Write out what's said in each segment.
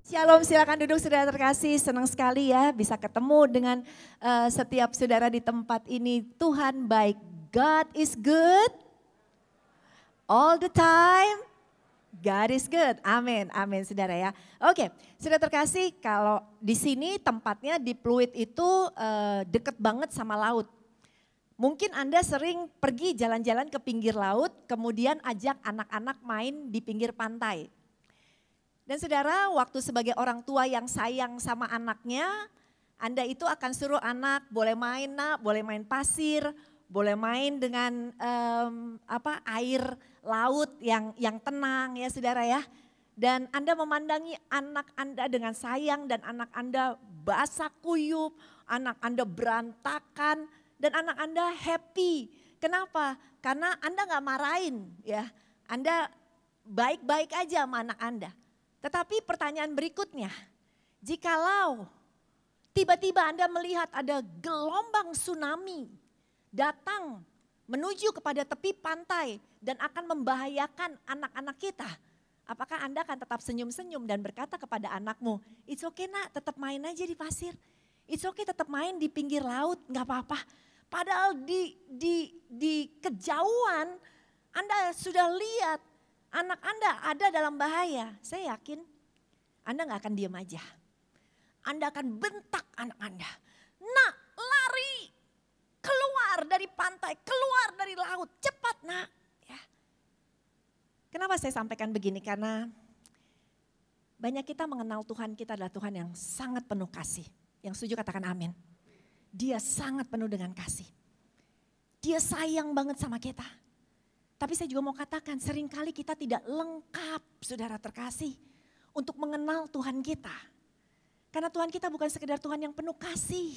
Shalom, silakan duduk saudara terkasih. Senang sekali ya bisa ketemu dengan setiap saudara di tempat ini. Tuhan baik, God is good all the time. God is good, amin, amin saudara ya. Oke, saudara terkasih, kalau di sini tempatnya di Pluit itu deket banget sama laut. Mungkin Anda sering pergi jalan-jalan ke pinggir laut, kemudian ajak anak-anak main di pinggir pantai. Dan saudara, waktu sebagai orang tua yang sayang sama anaknya, Anda itu akan suruh anak boleh main nak, boleh main pasir, boleh main dengan air laut yang tenang ya saudara ya. Dan Anda memandangi anak Anda dengan sayang dan anak Anda basah kuyup, anak Anda berantakan dan anak Anda happy. Kenapa? Karena Anda gak marahin ya, Anda baik-baik aja sama anak Anda. Tetapi pertanyaan berikutnya, jikalau tiba-tiba Anda melihat ada gelombang tsunami datang menuju kepada tepi pantai dan akan membahayakan anak-anak kita. Apakah Anda akan tetap senyum-senyum dan berkata kepada anakmu, it's okay nak, tetap main aja di pasir. It's okay tetap main di pinggir laut, gak apa-apa. Padahal di kejauhan Anda sudah lihat anak Anda ada dalam bahaya. Saya yakin Anda gak akan diam aja. Anda akan bentak anak Anda. Nak, lari, keluar dari pantai, keluar dari laut, cepat nak. Ya. Kenapa saya sampaikan begini? Karena banyak kita mengenal Tuhan kita adalah Tuhan yang sangat penuh kasih. Yang setuju katakan amin. Dia sangat penuh dengan kasih. Dia sayang banget sama kita. Tapi saya juga mau katakan seringkali kita tidak lengkap saudara terkasih untuk mengenal Tuhan kita. Karena Tuhan kita bukan sekedar Tuhan yang penuh kasih.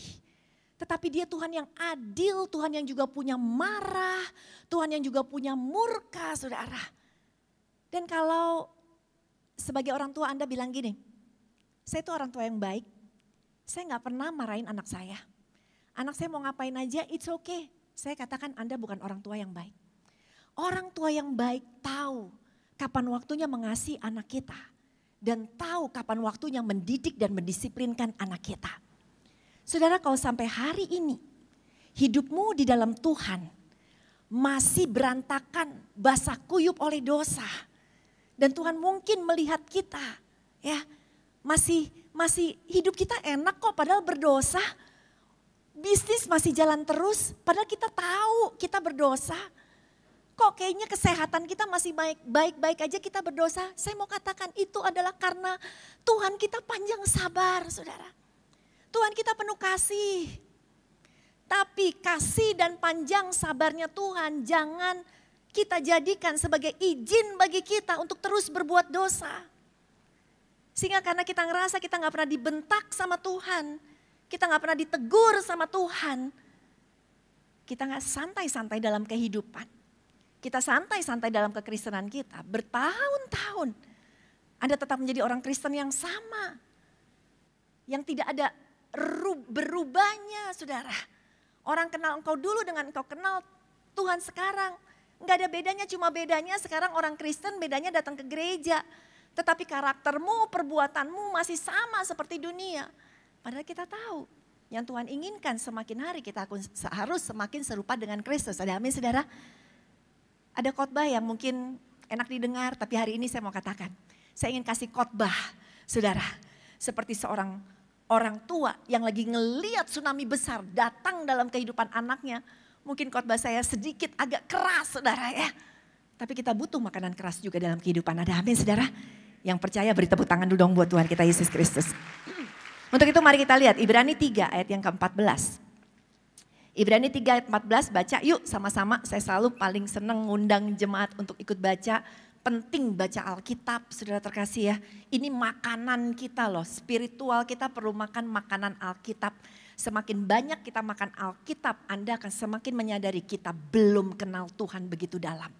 Tetapi dia Tuhan yang adil, Tuhan yang juga punya marah, Tuhan yang juga punya murka saudara. Dan kalau sebagai orang tua Anda bilang gini, saya itu orang tua yang baik, saya gak pernah marahin anak saya. Anak saya mau ngapain aja, it's okay. Saya katakan Anda bukan orang tua yang baik. Orang tua yang baik tahu kapan waktunya mengasihi anak kita. Dan tahu kapan waktunya mendidik dan mendisiplinkan anak kita. Saudara, kalau sampai hari ini hidupmu di dalam Tuhan masih berantakan, basah kuyup oleh dosa. Dan Tuhan mungkin melihat kita ya masih hidup kita enak kok padahal berdosa. Bisnis masih jalan terus padahal kita tahu kita berdosa. Kok kayaknya kesehatan kita masih baik-baik aja kita berdosa. Saya mau katakan itu adalah karena Tuhan kita panjang sabar saudara. Tuhan kita penuh kasih. Tapi kasih dan panjang sabarnya Tuhan jangan kita jadikan sebagai izin bagi kita untuk terus berbuat dosa. Sehingga karena kita ngerasa kita gak pernah dibentak sama Tuhan. Kita gak pernah ditegur sama Tuhan. Kita gak santai-santai dalam kehidupan. Kita santai-santai dalam kekristenan kita, bertahun-tahun. Anda tetap menjadi orang Kristen yang sama. Yang tidak ada berubahnya saudara. Orang kenal engkau dulu dengan engkau kenal Tuhan sekarang. Enggak ada bedanya, cuma bedanya sekarang orang Kristen bedanya datang ke gereja. Tetapi karaktermu, perbuatanmu masih sama seperti dunia. Padahal kita tahu yang Tuhan inginkan semakin hari kita harus semakin serupa dengan Kristus. Ada amin saudara? Ada khotbah yang mungkin enak didengar, tapi hari ini saya mau katakan. Saya ingin kasih khotbah, saudara. Seperti seorang orang tua yang lagi ngeliat tsunami besar datang dalam kehidupan anaknya. Mungkin khotbah saya sedikit agak keras, saudara ya. Tapi kita butuh makanan keras juga dalam kehidupan. Ada amin, saudara? Yang percaya beri tepuk tangan dulu dong buat Tuhan kita Yesus Kristus. Untuk itu mari kita lihat Ibrani 3 ayat yang ke-14. Ibrani 3 ayat 14 baca yuk sama-sama. Saya selalu paling senang ngundang jemaat untuk ikut baca. Penting baca Alkitab saudara terkasih ya. Ini makanan kita loh, spiritual kita perlu makan makanan Alkitab. Semakin banyak kita makan Alkitab, Anda akan semakin menyadari kita belum kenal Tuhan begitu dalam.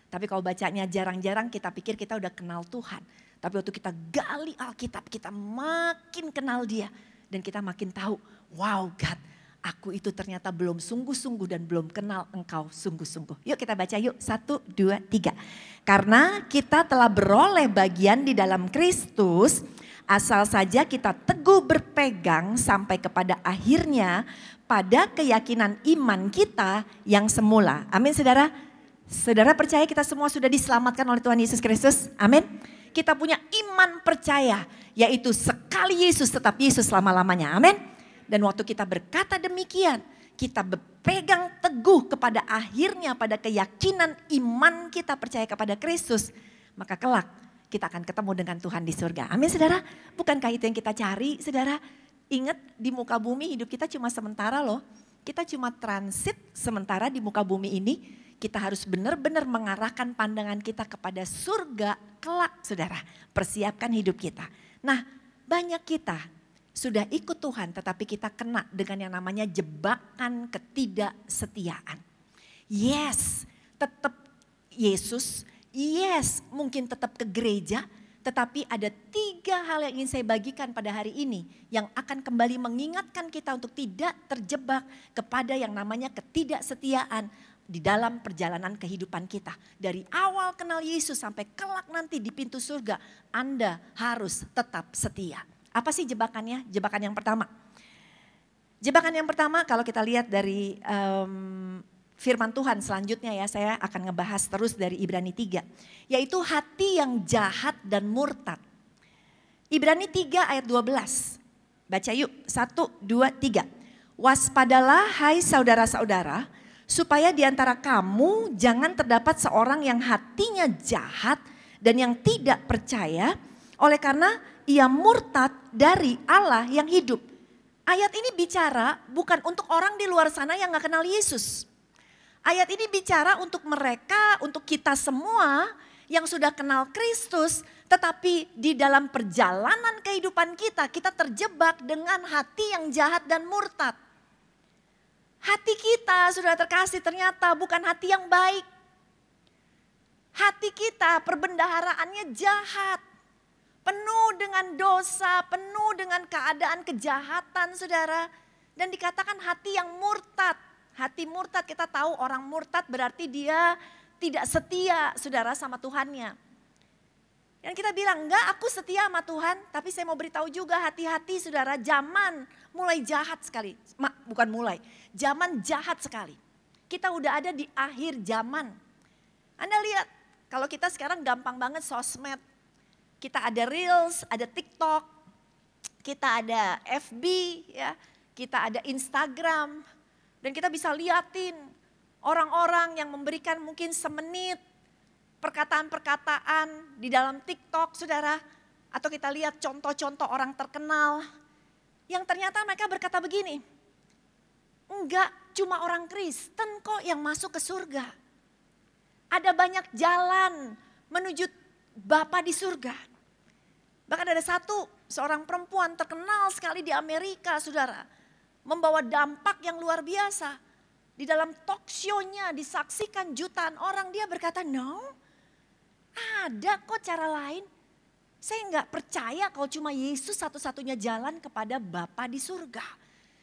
Tapi kalau bacanya jarang-jarang kita pikir kita udah kenal Tuhan. Tapi waktu kita gali Alkitab kita makin kenal dia. Dan kita makin tahu, wow God, Aku itu ternyata belum sungguh-sungguh dan belum kenal engkau sungguh-sungguh. Yuk kita baca yuk, 1, 2, 3. Karena kita telah beroleh bagian di dalam Kristus, asal saja kita teguh berpegang sampai kepada akhirnya pada keyakinan iman kita yang semula. Amin saudara. Saudara percaya kita semua sudah diselamatkan oleh Tuhan Yesus Kristus? Amin. Kita punya iman percaya, yaitu sekali Yesus tetap Yesus selama-lamanya. Amin. Dan waktu kita berkata demikian, kita berpegang teguh kepada akhirnya pada keyakinan iman kita percaya kepada Kristus, maka kelak kita akan ketemu dengan Tuhan di surga. Amin saudara. Bukankah itu yang kita cari saudara? Ingat di muka bumi hidup kita cuma sementara loh. Kita cuma transit sementara di muka bumi ini. Kita harus benar-benar mengarahkan pandangan kita kepada surga kelak saudara. Persiapkan hidup kita. Nah banyak kita sudah ikut Tuhan tetapi kita kena dengan yang namanya jebakan ketidaksetiaan. Yes, tetap Yesus, yes mungkin tetap ke gereja, tetapi ada 3 hal yang ingin saya bagikan pada hari ini yang akan kembali mengingatkan kita untuk tidak terjebak kepada yang namanya ketidaksetiaan di dalam perjalanan kehidupan kita. Dari awal kenal Yesus sampai kelak nanti di pintu surga, Anda harus tetap setia. Apa sih jebakannya? Jebakan yang pertama. Jebakan yang pertama kalau kita lihat dari firman Tuhan selanjutnya ya, saya akan ngebahas terus dari Ibrani 3. Yaitu hati yang jahat dan murtad. Ibrani 3 ayat 12. Baca yuk, 1, 2, 3. Waspadalah hai saudara-saudara, supaya di antara kamu jangan terdapat seorang yang hatinya jahat dan yang tidak percaya, oleh karena ia murtad dari Allah yang hidup. Ayat ini bicara bukan untuk orang di luar sana yang gak kenal Yesus. Ayat ini bicara untuk mereka, untuk kita semua yang sudah kenal Kristus. Tetapi di dalam perjalanan kehidupan kita, kita terjebak dengan hati yang jahat dan murtad. Hati kita sudah terkasih ternyata bukan hati yang baik. Hati kita perbendaharaannya jahat. Penuh dengan dosa, penuh dengan keadaan kejahatan saudara. Dan dikatakan hati yang murtad. Hati murtad, kita tahu orang murtad berarti dia tidak setia saudara sama Tuhannya. Dan kita bilang enggak aku setia sama Tuhan. Tapi saya mau beritahu juga hati-hati saudara, zaman mulai jahat sekali. Bukan mulai, zaman jahat sekali. Kita udah ada di akhir zaman. Anda lihat kalau kita sekarang gampang banget sosmed. Kita ada Reels, ada TikTok, kita ada FB, ya, kita ada Instagram. Dan kita bisa liatin orang-orang yang memberikan mungkin semenit perkataan-perkataan di dalam TikTok saudara. Atau kita lihat contoh-contoh orang terkenal yang ternyata mereka berkata begini. Enggak cuma orang Kristen kok yang masuk ke surga. Ada banyak jalan menuju Bapa di surga. Bahkan ada seorang perempuan terkenal sekali di Amerika saudara. Membawa dampak yang luar biasa. Di dalam talk show-nya disaksikan jutaan orang, dia berkata no. Ada kok cara lain. Saya nggak percaya kalau cuma Yesus satu-satunya jalan kepada Bapa di surga.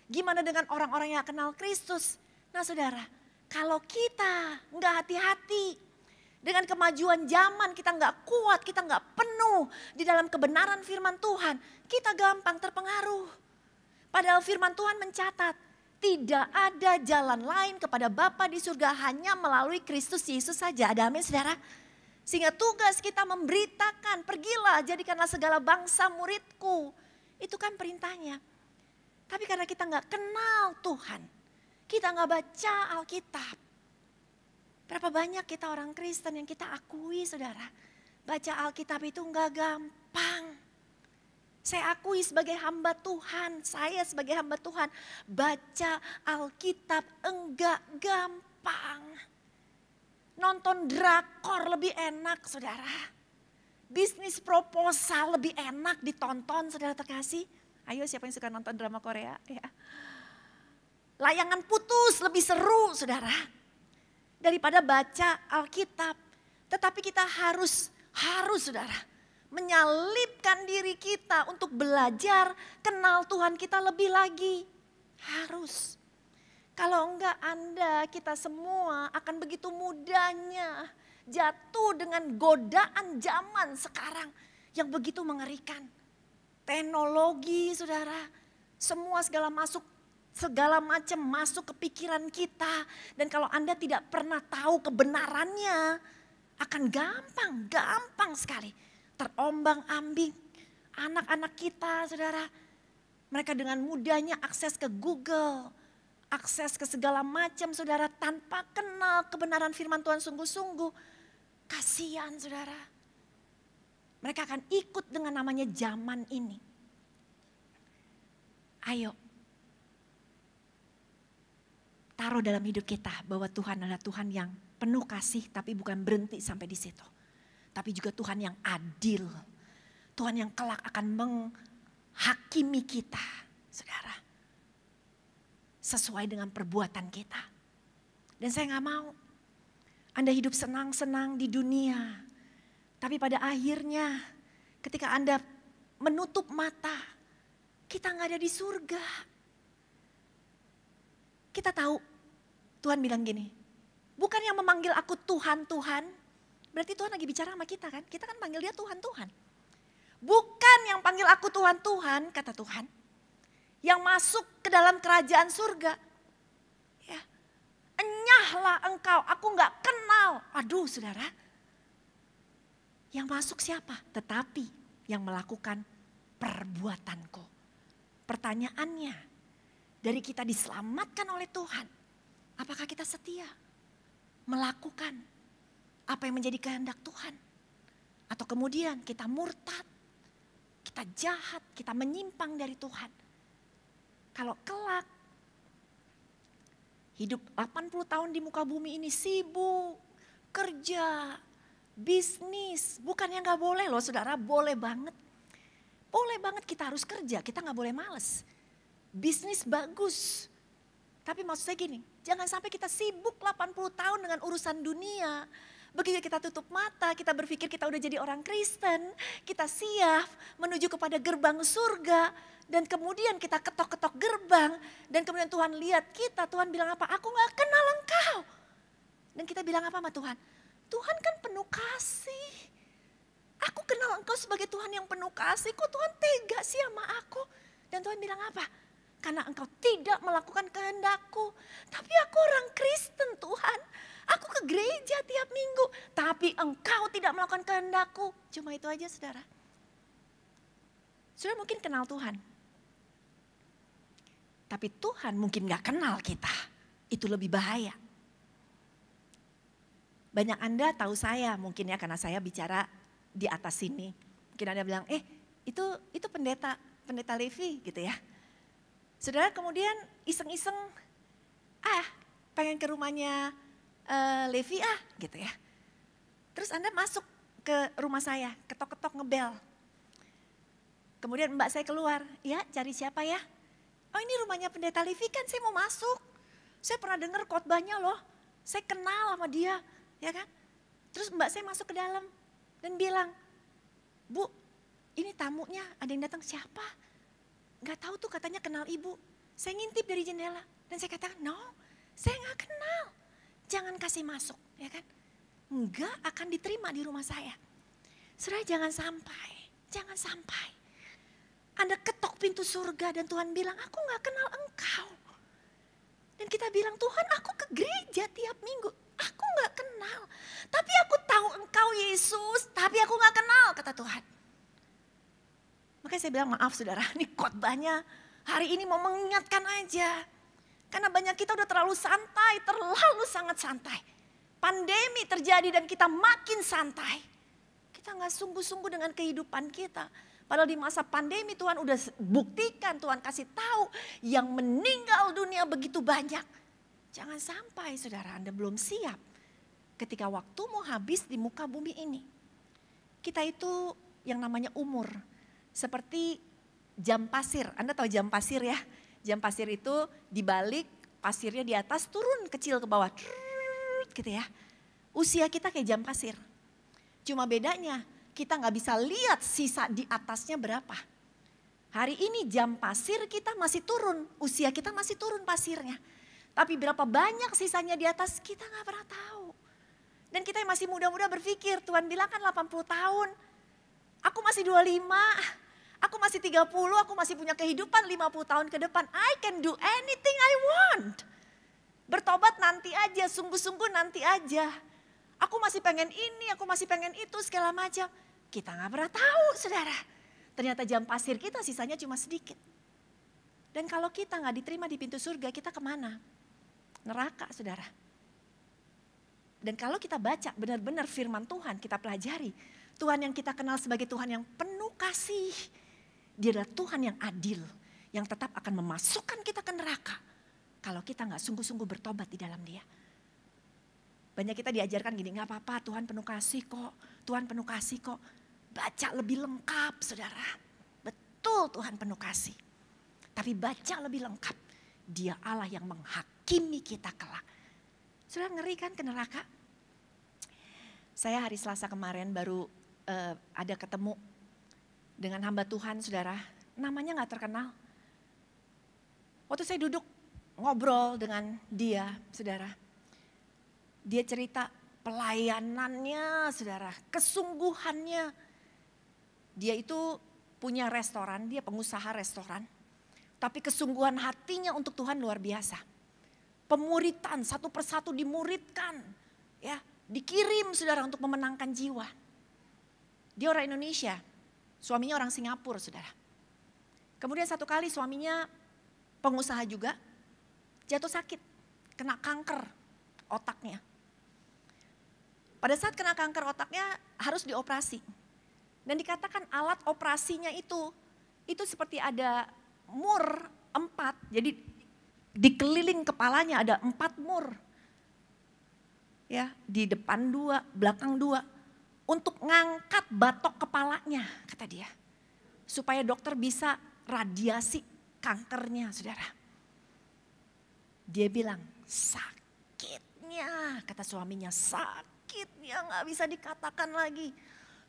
Gimana dengan orang-orang yang kenal Kristus? Nah saudara, kalau kita nggak hati-hati dengan kemajuan zaman, kita nggak kuat, kita nggak penuh di dalam kebenaran firman Tuhan, kita gampang terpengaruh. Padahal firman Tuhan mencatat, tidak ada jalan lain kepada Bapa di surga hanya melalui Kristus Yesus saja. Ada amin saudara? Sehingga tugas kita memberitakan, pergilah jadikanlah segala bangsa muridku. Itu kan perintahnya. Tapi karena kita nggak kenal Tuhan, kita nggak baca Alkitab. Berapa banyak kita orang Kristen yang kita akui saudara. Baca Alkitab itu nggak gampang. Saya akui sebagai hamba Tuhan, saya sebagai hamba Tuhan. Baca Alkitab enggak gampang. Nonton drakor lebih enak saudara. Bisnis proposal lebih enak ditonton saudara terkasih. Ayo siapa yang suka nonton drama Korea? Ya. Layangan putus lebih seru saudara. Daripada baca Alkitab. Tetapi kita harus saudara. Menyalipkan diri kita untuk belajar kenal Tuhan kita lebih lagi. Harus. Kalau enggak Anda, kita semua akan begitu mudahnya jatuh dengan godaan zaman sekarang yang begitu mengerikan. Teknologi saudara, semua segala macam masuk ke pikiran kita. Dan kalau Anda tidak pernah tahu kebenarannya, akan gampang sekali terombang-ambing. Anak-anak kita saudara, mereka dengan mudahnya akses ke Google, akses ke segala macam saudara tanpa kenal kebenaran firman Tuhan sungguh-sungguh. Kasihan saudara. Mereka akan ikut dengan namanya zaman ini. Ayo. Taruh dalam hidup kita bahwa Tuhan adalah Tuhan yang penuh kasih tapi bukan berhenti sampai di situ. Tapi juga Tuhan yang adil. Tuhan yang kelak akan menghakimi kita, saudara. Sesuai dengan perbuatan kita. Dan saya gak mau Anda hidup senang-senang di dunia. Tapi pada akhirnya ketika Anda menutup mata, kita gak ada di surga. Kita tahu Tuhan bilang gini, bukan yang memanggil aku Tuhan, Tuhan. Berarti Tuhan lagi bicara sama kita kan, kita kan panggil dia Tuhan, Tuhan. Bukan yang panggil aku Tuhan, Tuhan, kata Tuhan. Yang masuk ke dalam kerajaan surga. Ya. Enyahlah engkau, aku gak kenal. Aduh saudara. Yang masuk siapa? Tetapi yang melakukan perbuatanku. Pertanyaannya, dari kita diselamatkan oleh Tuhan. Apakah kita setia? Melakukan apa yang menjadi kehendak Tuhan? Atau kemudian kita murtad, kita jahat, kita menyimpang dari Tuhan. Kalau kelak hidup 80 tahun di muka bumi ini sibuk, kerja, bisnis. Bukan yang gak boleh loh saudara, boleh banget. Boleh banget kita harus kerja, kita gak boleh males. Bisnis bagus. Tapi maksud saya gini, jangan sampai kita sibuk 80 tahun dengan urusan dunia. Begitu kita tutup mata, kita berpikir kita udah jadi orang Kristen, kita siap menuju kepada gerbang surga. Dan kemudian kita ketok-ketok gerbang, dan kemudian Tuhan lihat kita, Tuhan bilang apa? Aku gak kenal engkau. Dan kita bilang apa sama Tuhan? Tuhan kan penuh kasih. Aku kenal engkau sebagai Tuhan yang penuh kasih, kok Tuhan tega sih sama aku? Dan Tuhan bilang apa? Karena engkau tidak melakukan kehendakku. Tapi aku orang Kristen Tuhan. Aku ke gereja tiap minggu. Tapi engkau tidak melakukan kehendakku. Cuma itu aja saudara. Saudara mungkin kenal Tuhan. Tapi Tuhan mungkin gak kenal kita. Itu lebih bahaya. Banyak Anda tahu saya mungkin ya karena saya bicara di atas sini. Mungkin Anda bilang, itu pendeta Levi gitu ya. Saudara kemudian iseng-iseng, pengen ke rumahnya Levi gitu ya. Terus Anda masuk ke rumah saya, ketok-ketok ngebel. Kemudian mbak saya keluar, ya cari siapa ya? Oh ini rumahnya pendeta Levi kan, saya mau masuk. Saya pernah dengar khotbahnya loh, saya kenal sama dia, ya kan. Terus mbak saya masuk ke dalam dan bilang, Bu, ini tamunya ada yang datang siapa? Gak tahu tuh katanya kenal ibu. Saya ngintip dari jendela dan saya katakan, no, saya gak kenal. Jangan kasih masuk, ya kan. Enggak akan diterima di rumah saya. Saudara jangan sampai. Anda ketok pintu surga dan Tuhan bilang, aku gak kenal engkau. Dan kita bilang, Tuhan aku ke gereja tiap minggu. Aku gak kenal. Tapi aku tahu engkau Yesus, tapi aku gak kenal, kata Tuhan. Makanya saya bilang, maaf saudara, ini khotbahnya hari ini mau mengingatkan aja. Karena banyak kita udah terlalu santai, terlalu sangat santai. Pandemi terjadi dan kita makin santai. Kita gak sungguh-sungguh dengan kehidupan kita. Padahal di masa pandemi Tuhan udah buktikan, Tuhan kasih tahu yang meninggal dunia begitu banyak. Jangan sampai saudara Anda belum siap ketika waktu mau habis di muka bumi ini. Kita itu yang namanya umur. Seperti jam pasir, Anda tahu jam pasir ya? Jam pasir itu dibalik, pasirnya di atas turun kecil ke bawah. Gitu ya. Usia kita kayak jam pasir. Cuma bedanya kita gak bisa lihat sisa di atasnya berapa. Hari ini jam pasir kita masih turun, usia kita masih turun pasirnya. Tapi berapa banyak sisanya di atas kita gak pernah tahu. Dan kita yang masih muda-muda berpikir, Tuhan bilang kan 80 tahun. Aku masih 25, aku masih 30, aku masih punya kehidupan 50 tahun ke depan. I can do anything I want. Bertobat nanti aja, sungguh-sungguh nanti aja. Aku masih pengen ini, aku masih pengen itu, segala macam. Kita gak pernah tahu, saudara. Ternyata jam pasir kita sisanya cuma sedikit. Dan kalau kita gak diterima di pintu surga, kita kemana? Neraka, saudara. Dan kalau kita baca benar-benar firman Tuhan, kita pelajari. Tuhan yang kita kenal sebagai Tuhan yang penuh kasih. Dia adalah Tuhan yang adil, yang tetap akan memasukkan kita ke neraka. Kalau kita gak sungguh-sungguh bertobat di dalam Dia. Banyak kita diajarkan gini, gak apa-apa Tuhan penuh kasih kok. Tuhan penuh kasih kok. Baca lebih lengkap, saudara. Betul Tuhan penuh kasih. Tapi baca lebih lengkap. Dia Allah yang menghakimi kita kelak. Saudara ngeri kan ke neraka? Saya hari Selasa kemarin baru ada ketemu dengan hamba Tuhan, saudara. Namanya gak terkenal. Waktu saya duduk ngobrol dengan dia, saudara. Dia cerita pelayanannya, saudara. Kesungguhannya. Dia itu punya restoran, dia pengusaha restoran. Tapi kesungguhan hatinya untuk Tuhan luar biasa. Pemuritan, satu persatu dimuridkan. Ya, dikirim saudara untuk memenangkan jiwa. Dia orang Indonesia, suaminya orang Singapura saudara. Kemudian satu kali suaminya pengusaha juga, jatuh sakit, kena kanker otaknya. Pada saat kena kanker otaknya harus dioperasi. Dan dikatakan alat operasinya itu seperti ada mur 4, jadi dikeliling kepalanya ada 4 mur. Ya, di depan 2, belakang 2. Untuk ngangkat batok kepalanya, kata dia. Supaya dokter bisa radiasi kankernya, saudara. Dia bilang, sakitnya, kata suaminya, sakitnya gak bisa dikatakan lagi.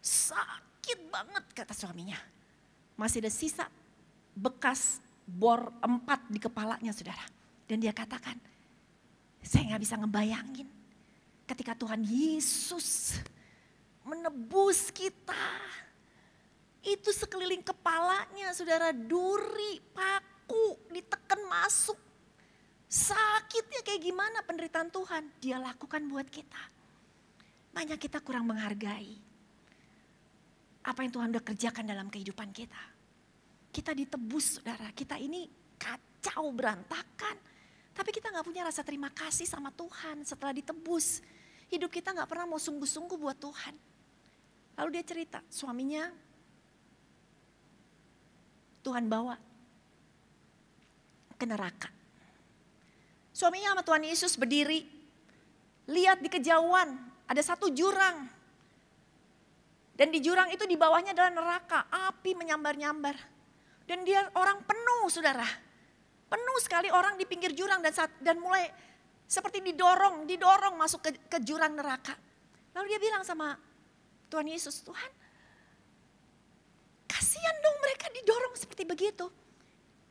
Sakit banget, kata suaminya. Masih ada sisa bekas bor 4 di kepalanya, saudara. Dan dia katakan, saya gak bisa ngebayangin ketika Tuhan Yesus menebus kita. Itu sekeliling kepalanya, saudara, duri, paku, ditekan masuk. Sakitnya kayak gimana penderitaan Tuhan, Dia lakukan buat kita. Banyak kita kurang menghargai apa yang Tuhan udah kerjakan dalam kehidupan kita. Kita ditebus, saudara, kita ini kacau, berantakan. Tapi kita gak punya rasa terima kasih sama Tuhan setelah ditebus. Hidup kita gak pernah mau sungguh-sungguh buat Tuhan. Lalu dia cerita, suaminya Tuhan bawa ke neraka. Suaminya sama Tuhan Yesus berdiri, lihat di kejauhan ada satu jurang. Dan di jurang itu di bawahnya adalah neraka, api menyambar-nyambar. Dan dia orang penuh, saudara. Penuh sekali orang di pinggir jurang dan mulai seperti didorong masuk ke jurang neraka. Lalu dia bilang sama Tuhan Yesus, Tuhan, kasihan dong mereka didorong seperti begitu.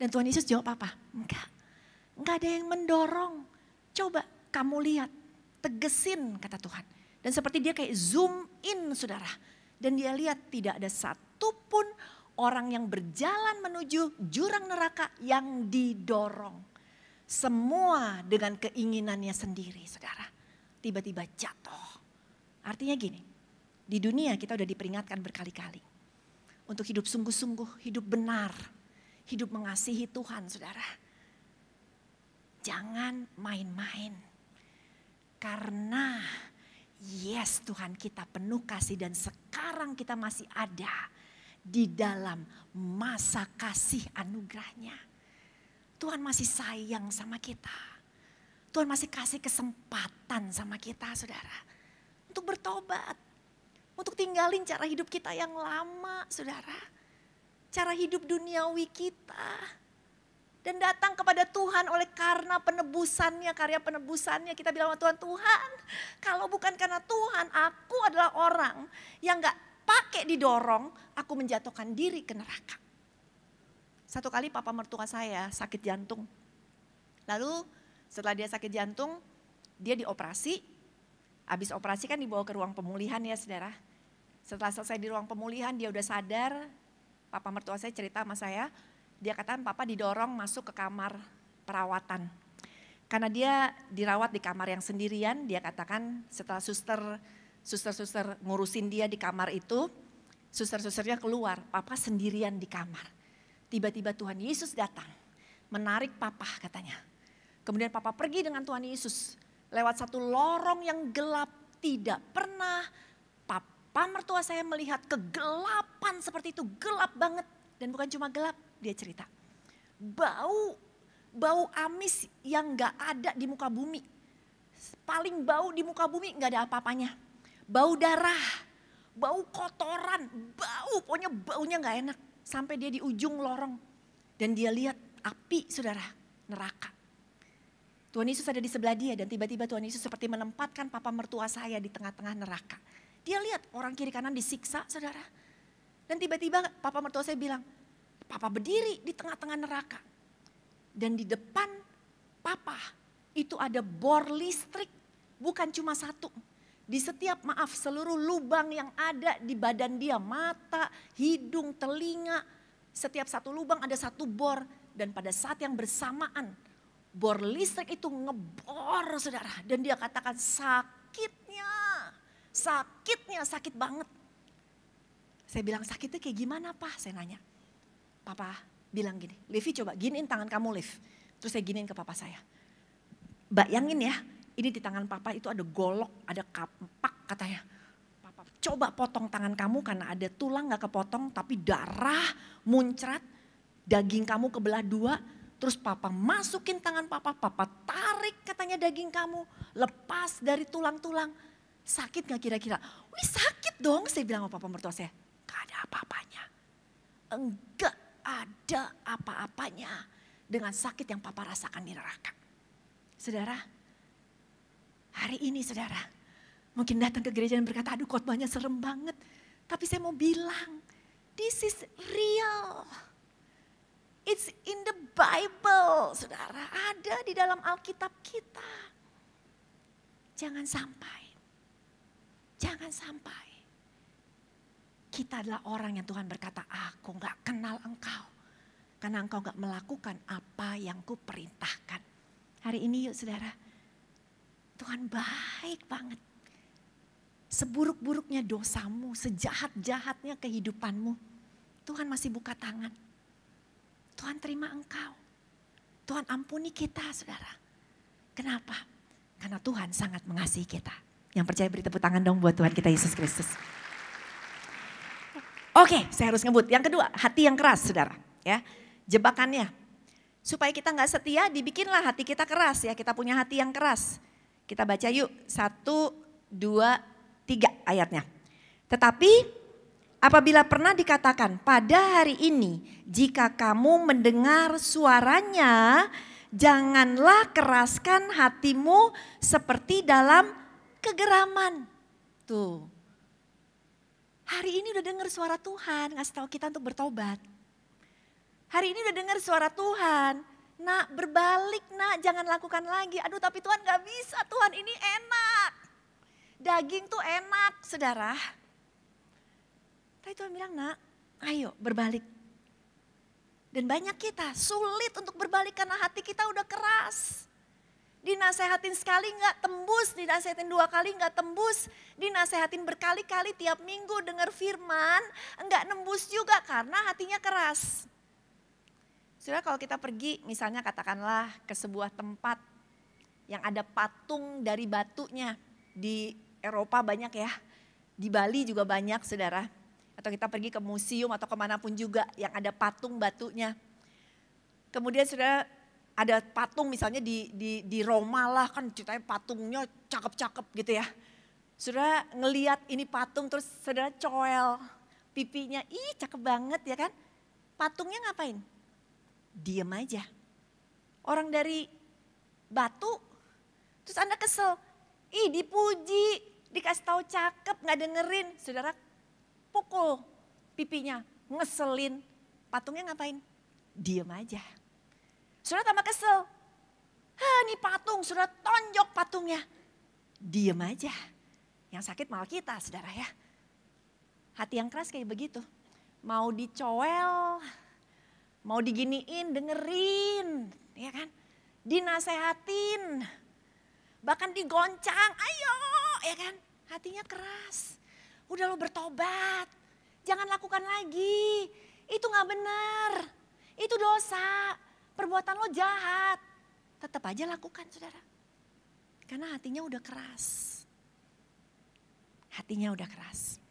Dan Tuhan Yesus jawab apa? Enggak ada yang mendorong. Coba kamu lihat, tegesin kata Tuhan. Dan seperti dia kayak zoom in, saudara. Dan dia lihat tidak ada satupun orang yang berjalan menuju jurang neraka yang didorong. Semua dengan keinginannya sendiri, saudara. Tiba-tiba jatuh. Artinya gini, di dunia kita udah diperingatkan berkali-kali. Untuk hidup sungguh-sungguh, hidup benar. Hidup mengasihi Tuhan, saudara. Jangan main-main. Karena yes, Tuhan kita penuh kasih dan sekarang kita masih ada di dalam masa kasih anugerahnya. Tuhan masih sayang sama kita. Tuhan masih kasih kesempatan sama kita, saudara. Untuk bertobat. Untuk tinggalin cara hidup kita yang lama, saudara. Cara hidup duniawi kita. Dan datang kepada Tuhan oleh karena penebusannya, karya penebusannya. Kita bilang sama Tuhan, Tuhan kalau bukan karena Tuhan, aku adalah orang yang gak pakai didorong, aku menjatuhkan diri ke neraka. Satu kali papa mertua saya sakit jantung. Lalu Setelah dia sakit jantung, dia dioperasi. Habis operasi kan dibawa ke ruang pemulihan ya saudara. Setelah selesai di ruang pemulihan dia udah sadar. Papa mertua saya cerita sama saya. Dia katakan papa didorong masuk ke kamar perawatan. Karena dia dirawat di kamar yang sendirian. Dia katakan setelah suster ngurusin dia di kamar itu. Suster-susternya keluar. Papa sendirian di kamar. Tiba-tiba Tuhan Yesus datang. Menarik papa katanya. Kemudian papa pergi dengan Tuhan Yesus. Lewat satu lorong yang gelap, tidak pernah papa mertua saya melihat kegelapan seperti itu, gelap banget. Dan bukan cuma gelap, dia cerita. Bau amis yang gak ada di muka bumi. Paling bau di muka bumi gak ada apa-apanya. Bau darah, bau kotoran, pokoknya baunya gak enak. Sampai dia di ujung lorong dan dia lihat api saudara, neraka. Tuhan Yesus ada di sebelah dia dan tiba-tiba Tuhan Yesus seperti menempatkan papa mertua saya di tengah-tengah neraka. Dia lihat orang kiri kanan disiksa saudara. Dan tiba-tiba papa mertua saya bilang, papa berdiri di tengah-tengah neraka. Dan di depan papa itu ada bor listrik, bukan cuma satu. Di setiap seluruh lubang yang ada di badan dia, mata, hidung, telinga. Setiap satu lubang ada satu bor dan pada saat yang bersamaan bor listrik itu ngebor saudara. Dan dia katakan sakit banget. Saya bilang sakitnya kayak gimana Pak? Saya nanya. Papa bilang gini, Levi coba giniin tangan kamu Lev. Terus saya giniin ke papa saya. Bayangin ya, ini di tangan papa itu ada golok, ada kampak katanya. Papa coba potong tangan kamu karena ada tulang gak kepotong tapi darah muncrat. Daging kamu kebelah dua. Terus papa masukin tangan papa tarik katanya daging kamu. Lepas dari tulang-tulang. Sakit gak kira-kira? Wih sakit dong, saya bilang sama papa mertua saya. Gak ada apa-apanya. Enggak ada apa-apanya dengan sakit yang papa rasakan di neraka. Saudara, hari ini saudara, mungkin datang ke gereja dan berkata, aduh khotbahnya serem banget. Tapi saya mau bilang, this is real. It's in the Bible, saudara. Ada di dalam Alkitab kita. Jangan sampai kita adalah orang yang Tuhan berkata, aku gak kenal engkau. Karena engkau gak melakukan apa yang kuperintahkan. Hari ini yuk saudara, Tuhan baik banget. Seburuk-buruknya dosamu, sejahat-jahatnya kehidupanmu, Tuhan masih buka tangan. Tuhan terima engkau. Tuhan ampuni kita saudara. Kenapa? Karena Tuhan sangat mengasihi kita. Yang percaya beri tepuk tangan dong buat Tuhan kita Yesus Kristus. Oke, saya harus ngebut. Yang kedua, hati yang keras saudara. Ya, jebakannya. Supaya kita gak setia, dibikinlah hati kita keras ya. Kita punya hati yang keras. Kita baca yuk, 1, 2, 3 ayatnya. Tetapi apabila pernah dikatakan pada hari ini, jika kamu mendengar suaranya, janganlah keraskan hatimu seperti dalam kegeraman. Tuh, hari ini udah dengar suara Tuhan, ngasih tahu kita untuk bertobat. Hari ini udah dengar suara Tuhan, nak berbalik nak, jangan lakukan lagi. Aduh tapi Tuhan gak bisa, Tuhan ini enak. Daging tuh enak saudara. Tapi Tuhan bilang nak, ayo berbalik. Dan banyak kita sulit untuk berbalik karena hati kita udah keras. Dinasehatin sekali gak tembus, dinasehatin 2 kali gak tembus. Dinasehatin berkali-kali tiap minggu dengar firman, enggak nembus juga karena hatinya keras. Saudara kalau kita pergi misalnya katakanlah ke sebuah tempat yang ada patung dari batunya. Di Eropa banyak ya, di Bali juga banyak saudara. Atau kita pergi ke museum atau kemanapun juga yang ada patung batunya. Kemudian saudara ada patung misalnya di Roma lah kan ceritanya patungnya cakep-cakep gitu ya. Saudara ngeliat ini patung terus saudara coel pipinya, ih cakep banget ya kan. Patungnya ngapain? Diam aja. Orang dari batu, terus Anda kesel. Ih dipuji, dikasih tahu cakep, gak dengerin. Saudara pukul pipinya, ngeselin. Patungnya ngapain? Diam aja. Saudara tambah kesel. Nih patung, sudah tonjok patungnya. Diem aja. Yang sakit malah kita, saudara ya. Hati yang keras kayak begitu. Mau dicowel, mau diginiin, dengerin, ya kan? Dinasehatin, bahkan digoncang, ayo, ya kan? Hatinya keras. Udah lo bertobat, jangan lakukan lagi. Itu gak benar, itu dosa, perbuatan lo jahat. Tetap aja lakukan, saudara. Karena hatinya udah keras. Hatinya udah keras.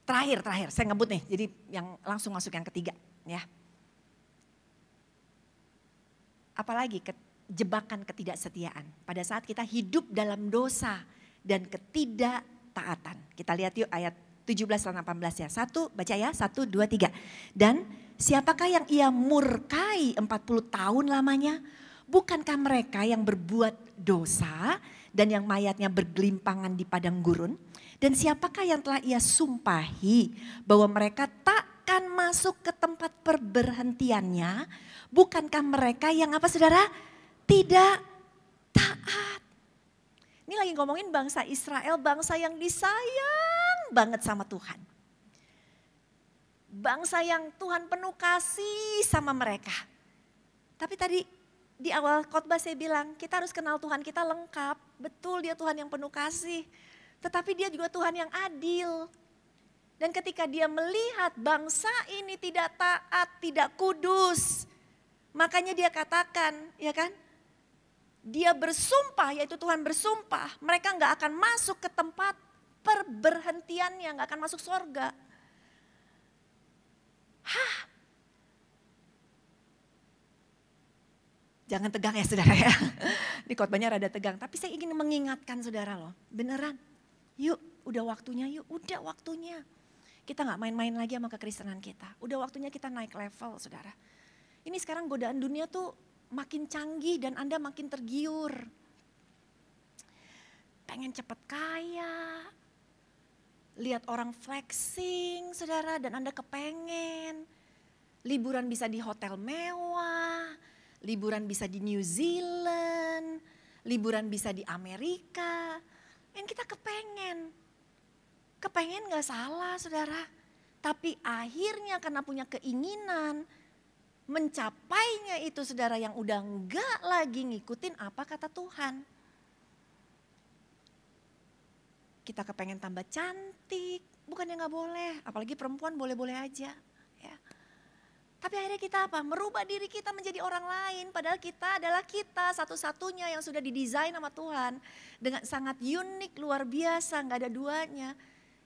Terakhir, saya ngebut nih, jadi yang langsung masuk yang ketiga, ya. Apalagi jebakan ketidaksetiaan. Pada saat kita hidup dalam dosa dan ketidaktaatan. Kita lihat yuk ayat 17 dan 18 ya. Baca ya, 1, 2, 3. Dan siapakah yang ia murkai 40 tahun lamanya? Bukankah mereka yang berbuat dosa dan yang mayatnya bergelimpangan di padang gurun? Dan siapakah yang telah ia sumpahi bahwa mereka takkan masuk ke tempat perberhentiannya? Bukankah mereka yang apa saudara? Tidak taat. Ini lagi ngomongin bangsa Israel, bangsa yang disayang banget sama Tuhan. Bangsa yang Tuhan penuh kasih sama mereka. Tapi tadi di awal khotbah saya bilang kita harus kenal Tuhan kita lengkap. Betul dia Tuhan yang penuh kasih. Tetapi dia juga Tuhan yang adil. Dan ketika dia melihat bangsa ini tidak taat, tidak kudus. Makanya dia katakan, ya kan? Dia bersumpah, yaitu Tuhan bersumpah. Mereka gak akan masuk ke tempat perberhentiannya, gak akan masuk surga. Jangan tegang ya saudara ya. Di khotbahnya rada tegang. Tapi saya ingin mengingatkan saudara loh. Beneran. Yuk udah waktunya yuk. Udah waktunya. Kita gak main-main lagi sama kekristenan kita. Udah waktunya kita naik level saudara. Ini sekarang godaan dunia tuh makin canggih dan Anda makin tergiur. Pengen cepet kaya. Lihat orang flexing saudara dan Anda kepengen. Liburan bisa di hotel mewah. Liburan bisa di New Zealand, liburan bisa di Amerika. Yang kita kepengen gak salah saudara. Tapi akhirnya karena punya keinginan, mencapainya itu saudara yang udah enggak lagi ngikutin apa kata Tuhan. Kita kepengen tambah cantik, bukannya gak boleh, apalagi perempuan boleh-boleh aja. Ya. Tapi akhirnya kita apa? Merubah diri kita menjadi orang lain. Padahal kita adalah kita satu-satunya yang sudah didesain sama Tuhan. Dengan sangat unik, luar biasa, gak ada duanya.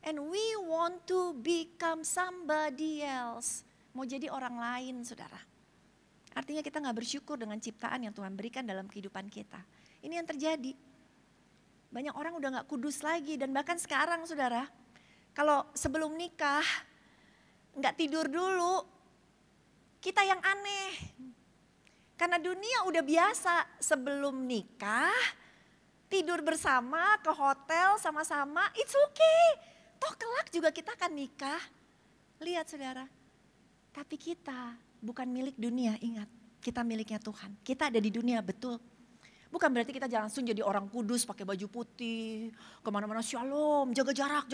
And we want to become somebody else. Mau jadi orang lain saudara. Artinya kita gak bersyukur dengan ciptaan yang Tuhan berikan dalam kehidupan kita. Ini yang terjadi. Banyak orang udah gak kudus lagi. Dan bahkan sekarang saudara, kalau sebelum nikah gak tidur dulu. Kita yang aneh, karena dunia udah biasa sebelum nikah, tidur bersama ke hotel sama-sama, it's okay. Toh kelak juga kita akan nikah. Lihat saudara, tapi kita bukan milik dunia, ingat. Kita miliknya Tuhan, kita ada di dunia betul. Bukan berarti kita langsung jadi orang kudus pakai baju putih, kemana-mana shalom, jaga jarak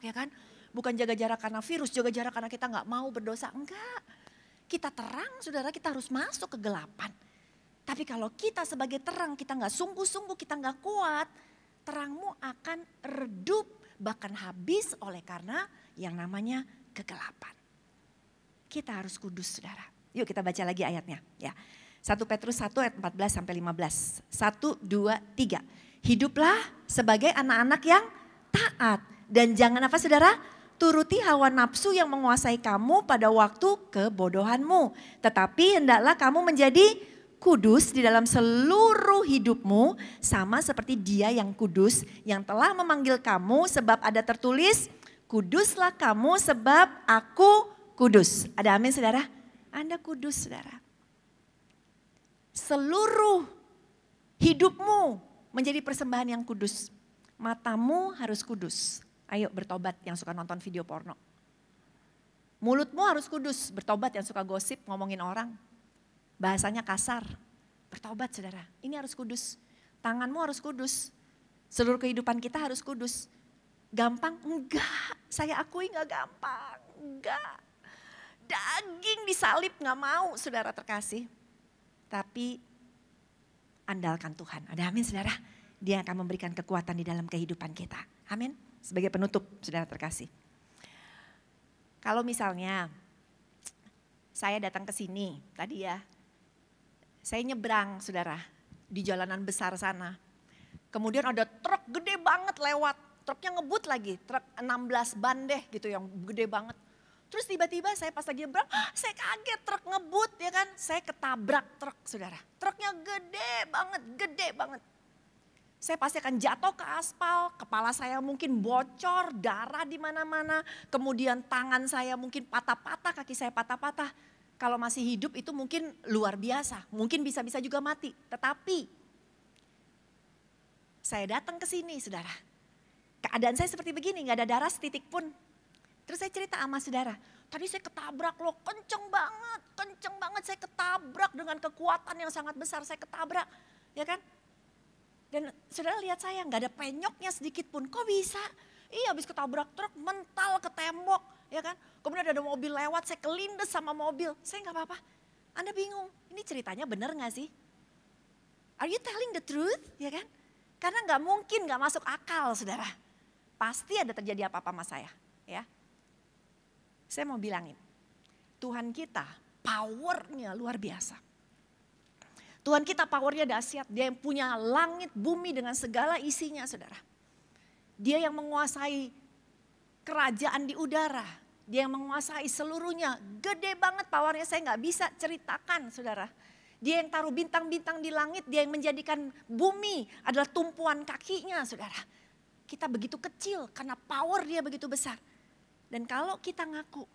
ya kan. Bukan jaga jarak karena virus, jaga jarak karena kita gak mau berdosa, enggak. Kita terang saudara, kita harus masuk kegelapan. Tapi kalau kita sebagai terang, kita gak sungguh-sungguh, kita gak kuat. Terangmu akan redup, bahkan habis oleh karena yang namanya kegelapan. Kita harus kudus saudara. Yuk kita baca lagi ayatnya. Ya. 1 Petrus 1 ayat 14 sampai 15. 1, 2, 3. Hiduplah sebagai anak-anak yang taat. Dan jangan apa saudara? Turuti hawa nafsu yang menguasai kamu pada waktu kebodohanmu. Tetapi hendaklah kamu menjadi kudus di dalam seluruh hidupmu. Sama seperti dia yang kudus yang telah memanggil kamu. Sebab ada tertulis, kuduslah kamu sebab aku kudus. Ada amin saudara? Anda kudus saudara. Seluruh hidupmu menjadi persembahan yang kudus. Matamu harus kudus. Ayo bertobat yang suka nonton video porno. Mulutmu harus kudus, bertobat yang suka gosip, ngomongin orang. Bahasanya kasar, bertobat saudara. Ini harus kudus. Tanganmu harus kudus. Seluruh kehidupan kita harus kudus. Gampang? Enggak. Saya akui enggak gampang. Enggak. Daging disalib enggak mau saudara terkasih. Tapi andalkan Tuhan. Ada amin saudara? Dia akan memberikan kekuatan di dalam kehidupan kita. Amin. Sebagai penutup saudara terkasih. Kalau misalnya saya datang ke sini tadi ya. Saya nyebrang saudara di jalanan besar sana. Kemudian ada truk gede banget lewat. Truknya ngebut lagi, truk 16 ban deh gitu yang gede banget. Terus tiba-tiba saya pas lagi nyebrang, saya kaget truk ngebut ya kan. Saya ketabrak truk saudara. Truknya gede banget. Saya pasti akan jatuh ke aspal, kepala saya mungkin bocor, darah di mana-mana. Kemudian tangan saya mungkin patah-patah, kaki saya patah-patah. Kalau masih hidup itu mungkin luar biasa, mungkin bisa-bisa juga mati. Tetapi saya datang ke sini saudara. Keadaan saya seperti begini, gak ada darah setitik pun. Terus saya cerita sama saudara, tadi saya ketabrak loh, kenceng banget saya ketabrak dengan kekuatan yang sangat besar, saya ketabrak, ya kan? Dan saudara lihat saya, gak ada penyoknya sedikit pun, kok bisa? Iya habis ketabrak truk, mental ke tembok, ya kan? Kemudian ada mobil lewat, saya kelindes sama mobil, saya gak apa-apa. Anda bingung, ini ceritanya benar gak sih? Are you telling the truth, ya kan? Karena gak mungkin gak masuk akal saudara. Pasti ada terjadi apa-apa sama saya, ya. Saya mau bilangin, Tuhan kita powernya luar biasa. Tuhan kita powernya dahsyat, dia yang punya langit bumi dengan segala isinya saudara. Dia yang menguasai kerajaan di udara, dia yang menguasai seluruhnya. Gede banget powernya, saya gak bisa ceritakan saudara. Dia yang taruh bintang-bintang di langit, dia yang menjadikan bumi adalah tumpuan kakinya saudara. Kita begitu kecil karena power dia begitu besar. Dan kalau kita ngaku,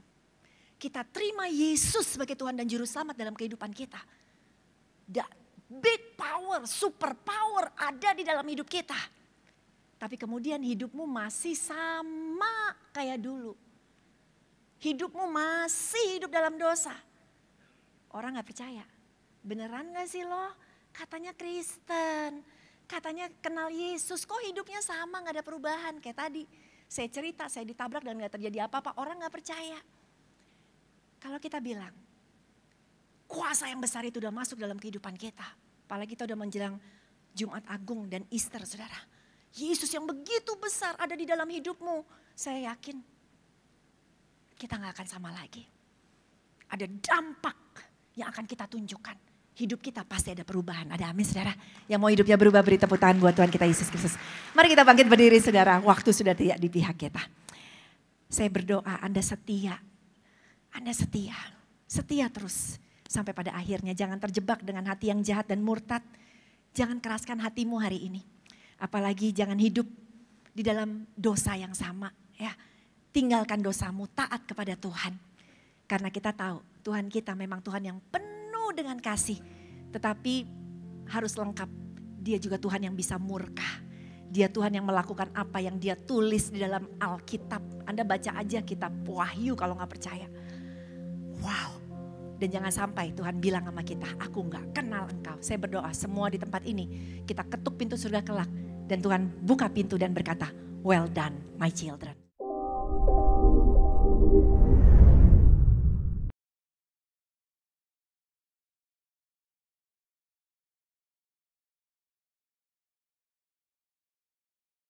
kita terima Yesus sebagai Tuhan dan Juru Selamat dalam kehidupan kita. Big power, super power ada di dalam hidup kita. Tapi kemudian hidupmu masih sama kayak dulu. Hidupmu masih hidup dalam dosa. Orang gak percaya. Beneran gak sih lo? Katanya Kristen, katanya kenal Yesus, kok hidupnya sama gak ada perubahan. Kayak tadi saya cerita, saya ditabrak dan gak terjadi apa-apa, orang gak percaya. Kalau kita bilang, kuasa yang besar itu udah masuk dalam kehidupan kita. Apalagi kita udah menjelang Jumat Agung dan Easter saudara. Yesus yang begitu besar ada di dalam hidupmu. Saya yakin kita gak akan sama lagi. Ada dampak yang akan kita tunjukkan. Hidup kita pasti ada perubahan. Ada amin saudara. Yang mau hidupnya berubah beri tepuk tangan buat Tuhan kita Yesus Kristus. Mari kita bangkit berdiri saudara. Waktu sudah tidak di pihak kita. Saya berdoa Anda setia. Anda setia. Setia terus. Sampai pada akhirnya jangan terjebak dengan hati yang jahat dan murtad. Jangan keraskan hatimu hari ini. Apalagi jangan hidup di dalam dosa yang sama. Ya, tinggalkan dosamu, taat kepada Tuhan. Karena kita tahu Tuhan kita memang Tuhan yang penuh dengan kasih. Tetapi harus lengkap. Dia juga Tuhan yang bisa murka. Dia Tuhan yang melakukan apa yang dia tulis di dalam Alkitab. Anda baca aja kitab Wahyu kalau gak percaya. Wow. Dan jangan sampai Tuhan bilang sama kita, aku gak kenal engkau. Saya berdoa semua di tempat ini, kita ketuk pintu surga kelak. Dan Tuhan buka pintu dan berkata, well done my children.